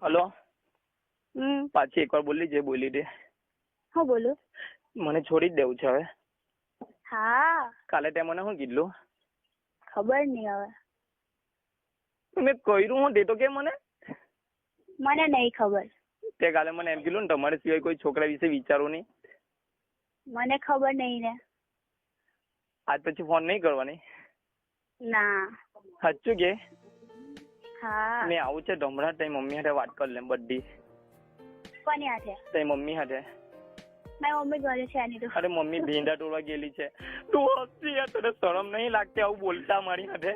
Hello. પાછી એકવાર બોલી જે બોલી દે. હું બોલું? મને છોડી જ દેવું છે હવે. હા. કાલે તે મને શું કીધું? ખબર નહીં હવે. મેં કર્યું હું તે તો કે મને નહીં ખબર. તે કાલે મને એમ કીધું ને તમારે સિવાય કોઈ છોકરા વિશે વિચારો નહીં. મને ખબર નહીં ને. આજ પછી ફોન નહીં કરવાની? ના. સાચું કે? હા. મેં આવું છે ધમરા તારી મમ્મી સાથે વાત કરી લે બધી. કોની હાથે? તારી મમ્મી સાથે. મારી મમ્મી ઘરે છે નહીં તો. અરે મમ્મી ભીંડા તોડવા ગયેલી છે. તું હસી યાર, તને શરમ નહીં લાગતી આવું બોલતા મારી સાથે?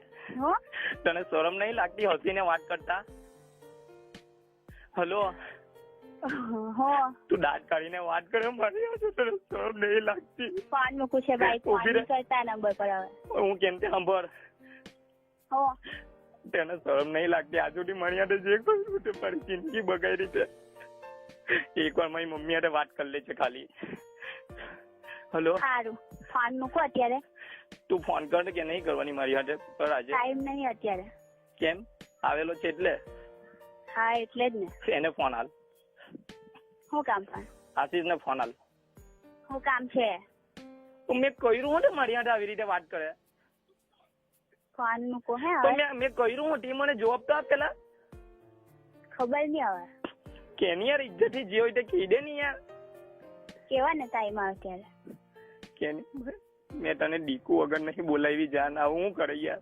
તને શરમ નહીં લાગતી હસીને વાત કરતા? હલો. તું દાંત કાઢીને વાત કરે મારી સાથે, તને શરમ નહીં લાગતી? ફોન મૂકું છે ભાઈ, ફોન કરતા નંબર પર હવે. હું કેમ તે સાંભળ. હો. તેને શરમ નહીં લાગતી? આજ સુધી મારી સાથે જે કર્યું તે મારી જિંદગી બગાડી છે. એકવાર મારી મમ્મી સાથે વાત કરી લે છે ખાલી. હલો. સારું, ફોન મૂકો અત્યારે. તું ફોન કર કે નહીં કરવાની મારી સાથે? કર આજે. ટાઈમ નહીં અત્યારે. કેમ? આવેલો છે એટલે? હા એટલે જ ને. એને ફોન હાલ. શું કામ પણ? આશીષ ને ફોન હાલ. શું કામ છે? મેં કર્યું હોત મારી સાથે આવી રીતે વાત કરે. ફોન મૂકો હે તો હવે. મેં કર્યું હોત એ મને જવાબ તો આપ પેલા. ખબર નહીં હવે. કેની યાર ઇજ્જત થી જે હોય તે કહી દે ને યાર. કેવા ને ટાઈમ આવે ત્યારે. કેની? મેં તને ડીકુ વગર નહીં બોલાવી જાન. આવું હું કરે યાર.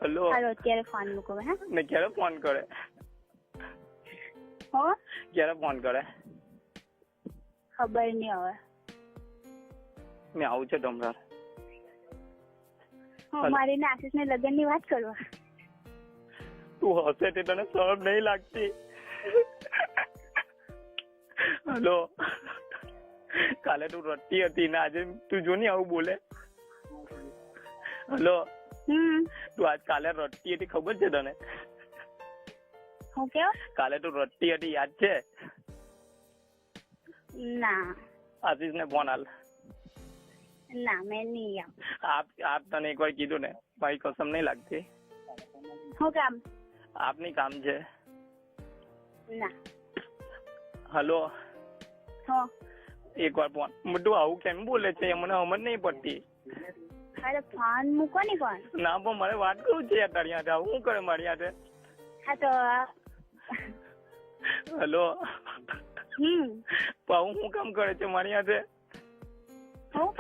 હલો. હાલો અત્યારે ફોન મૂકો હે. ને ક્યારે ફોન કરે? હો. ક્યારે ફોન કરે? ખબર નહીં હવે. મેં આવું છે ડમરાર. મારી ને આશીષ ને લગ્ન ની વાત કરવા. તું હસે તે તને શરમ નહીં લાગતી? હલો. કાલે તું રડતી હતી ને આજે તું જો ને આવું બોલે. હલો. તું આજ કાલે રડતી હતી ખબર છે તને? હું કેવું? કાલે તું રડતી હતી યાદ છે? ના. આશીષ ને ફોન હાલ. ના મેં નહીં આપ તને એકવાર કીધું ને ભાઈ કસમ નહીં લાગતી? શું કામ? આપની કામ છે. ના. હલો. હો. એકવાર ફોન. તું આવું કેમ બોલે છે મને સમજ નહીં પડતી. અરે ફોન મૂકો ને કોણ. ના પણ મારે વાત કરું છે યાર તારી હાથે. આવું શું કરે મારી હાથે? હા તો. હલો. આવું શું કામ કરે છે મારી હાથે? હું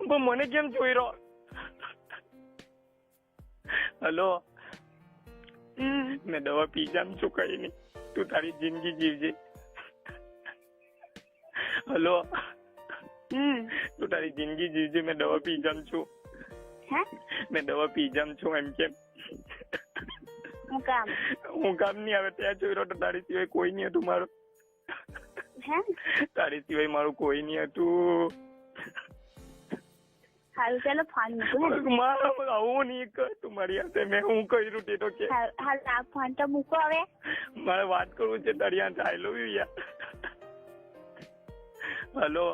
પણ મને કેમ જોઈ રહ્યો? હલો. મેં દવા પી જામ છું કઈ નહીં. તું તારી જિંદગી જીવજે. હલો. તું તારી જિંદગી જીવજે. મેં દવા પી જામ છું. મેં દવા પી જામ છું એમ કેમ? હું કામ નહીં આવે ત્યાં જોઈ રહ્યો તો તારી સિવાય કોઈ નહીં હતું મારું. તારી સિવાય મારું કોઈ નહીં હતું. સારું ચાલો ફોન મૂકો. આવું નહીં કર તું મારી હાથે. મેં હું કર્યું તે તો કે. આ ફોન તો મૂકો હવે. મારે વાત કરવું છે તારી હાથે. આઈ લવ યુ યાર. હલો.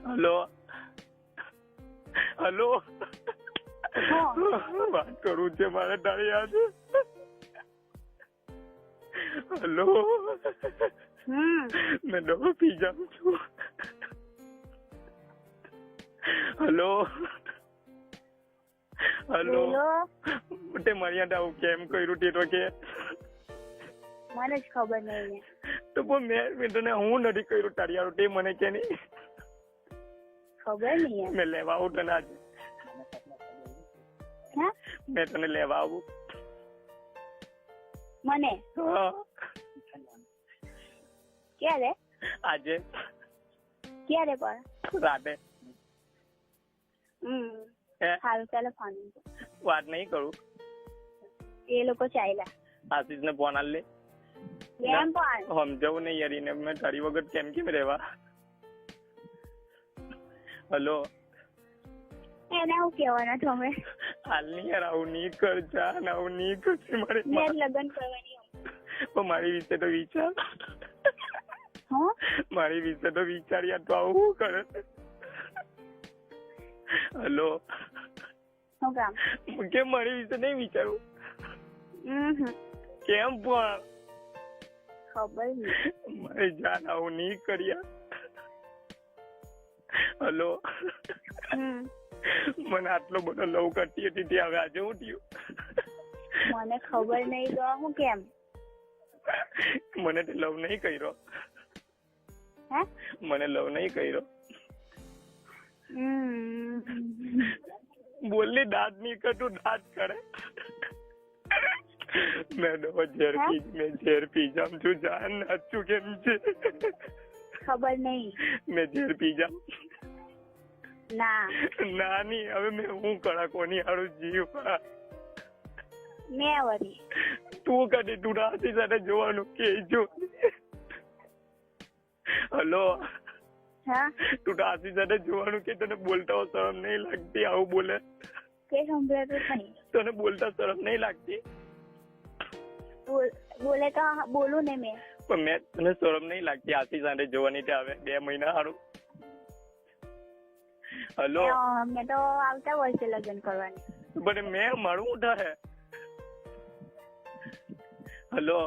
હલો. હલો. વાત કરવું છે મારે તારી હાથે. હલો. મેં દવા પી જાઉં છું. હલો. હલો. તે મારી હાથે આવું કેમ કર્યું તે તો કે? મને જ ખબર નહીં. તો પણ મેં તને હું નથી કર્યું તારી હારું તે મને કે નહીં? ખબર નહીં. મેં લેવા આવું તને આજે. મેં તને લેવા આવું. મને? ક્યારે? આજે. ક્યારે પણ? રાતે. સારું ચાલો ફોન. વાત નહીં કરું. એ લોકો ચાલ્યા. આશીષ ને ફોન આલ લે. કેમ પણ? સમજાવું નહીં યાર એને. મેં તારી વગર કેમ રહેવા? હલો. એને હું કેવાનું તમે? હાલ નહીં યાર આવું નહીં કર. જાન આવું નહીં કરશે મારે. લગ્ન કરવાની. પણ મારી વિશે તો વિચાર. મારી વિશે તો વિચાર યાર. તો આવું શું કરે? હલો. શું કામ? કેમ મારી વિશે નહીં વિચારું? કેમ પણ ખબર નહીં. મારી જાન આવું નહીં કર્યા. હલો, મને આટલો બધો લવ કરતી હતી તે હવે આજે હું થયું? મને ખબર નહીં તો હું કેમ? મને તે લવ નહીં કર્યો. હે? મને લવ નહીં કર્યો. બોલની દાંત નહીં કરતું, દાંત કરે. મેં ઝેર પી જામ છું. જાન નાચું કેમ છે? ખબર નહીં. મેં ઝેર પી જામ. ના નાની હવે મેં હું કરા કોની હારું જીવ. મેં વળી તું કદી તું રાતી સાથે જોવાનું કે જો. હલો, હા તું રાતી સાથે જોવાનું કે તને બોલતા શરમ નહીં લાગતી? આવું બોલે કે સંભળાતું નહીં. તને બોલતા શરમ નહીં લાગતી? બોલે તો બોલું ને મેં. પણ મેં તને શરમ નહીં લાગતી આથી સાથે જોવાની તે આવે 2 મહિના સારું? હલો, મેં તો આવતા વર્ષે લગ્ન કરવાની. પણ મેં મારું ઉઠા હે. હલો,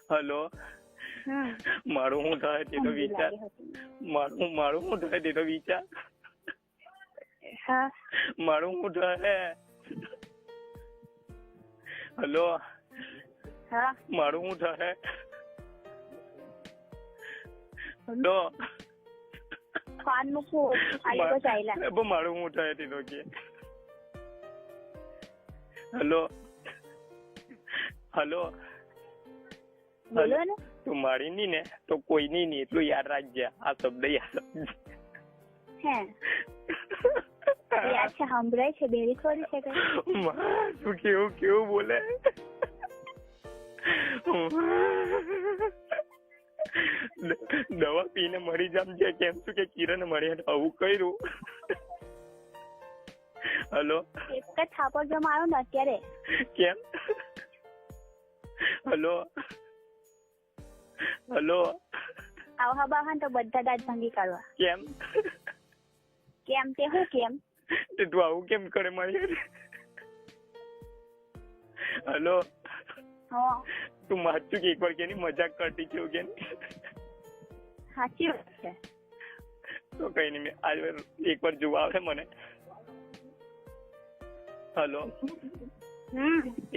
હલો, મારું શું થાય તેનો વિચાર. મારું શું થાય તેનો વિચાર. હા મારું શું થાય? હલો, હા મારું શું થાય? હલો, ફોન મૂકું. આ લોકો ચાલ્યા. મારું શું થાય તેનો કે. હલો, હલો, બોલો ને. તું મારી ની ને તો કોઈ નહીં એટલું યાદ રાખજે. આ શબ્દ યાદ હે યાદ છે? સંભળાય છે? બેરી થોડી છે કઈ? તું કેવું બોલે. દવા પીને મરી જામ છે કેમ છું કે કિરણ મળી આવું કર્યું? હલો, એક જ થાપો જો મારો ને અત્યારે. કેમ? હલો, હલો, આવા બાવા તો બધા દાંત ભાંગી કાઢવા. કેમ? કેમ તે હું કેમ? તે તું આવું કેમ કરે મારી? હલો, હા તું માચું કે એકવાર કેની મજાક કરતી છે કે? સાચી વાત છે. તો કઈ નહીં, મેં આજ એકવાર જોવા આવે મને. હલો,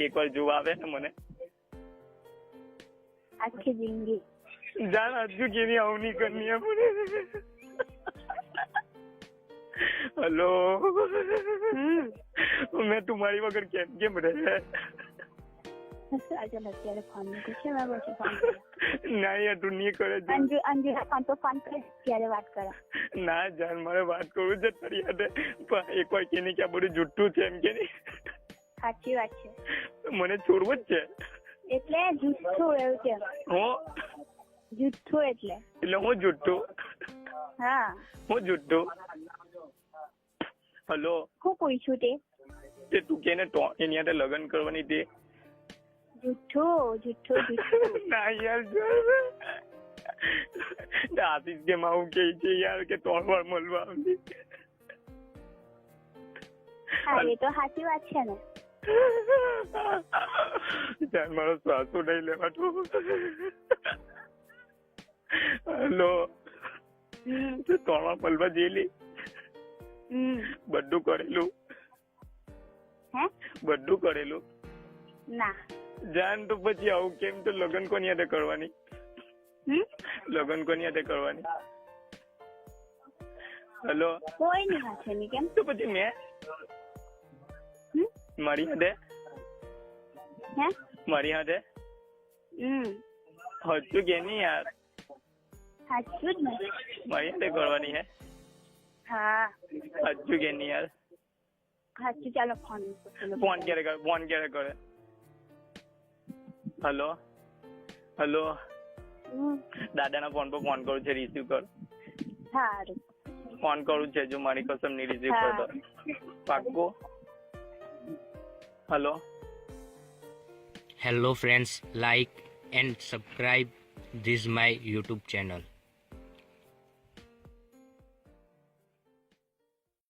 એકવાર જોવા આવે ને મને. આખી જિંદગી જાન હજુ કેની આવું નહીં કરની આપણે. હલો, મેં તુમારી વગર કેમ રહે? અત્યારે ફોન મૂકું છે. મેં પછી ફોન ના યાર તું નહીં કરે. અંજુ ફોન તો ફોન કરે ત્યારે વાત કરે. ના જાન મારે વાત કરવું છે તારી સાથે. પણ એકવાર કે નહીં કે આ બધું જુઠ્ઠું છે એમ કે નહીં? સાચી વાત છે. મને છોડવું જ છે. એટલે જુઠ્ઠું એવું છે. જુઠ્ઠું એટલે હું જુઠ્ઠું? હા હું જુઠ્ઠું? હલો, હું પૂછ્યું તે તું કેને એની સાથે લગ્ન કરવાની તે? જુઠ્ઠું. ના યાર આશીષ કેમ આવું કે છે યાર કે 3 વાર મળવા આવતી? હા એ તો સાચી વાત છે ને. જાન મારો શ્વાસો નહીં લેવાતો. હલો, 3 વાર મળવા જેલી બધું કરેલું? હે બધું કરેલું? ના જાન તો પછી આવું કેમ? તો લગ્ન કોની સાથે કરવાની? લગ્ન કોની સાથે કરવાની? હલો, કોઈ નહીં હાથે નહીં. કેમ? તો પછી મેં મારી સાથે હે મારી સાથે હજુ કે નહીં યાર? સાચું જ ને. મારી સાથે કરવાની હે? હા હજુ કે નહીં યાર? સાચું. ચાલો ફોન ફોન ક્યારે કરે? હલો, હલો, દાદાના ફોન પર ફોન કરું છે, રિસીવ કર. સારું ફોન કરું છે, જો મારી કસમ નહીં રિસીવ કરતો. પાક્કો? Hello. Hello friends, like and subscribe this my YouTube channel.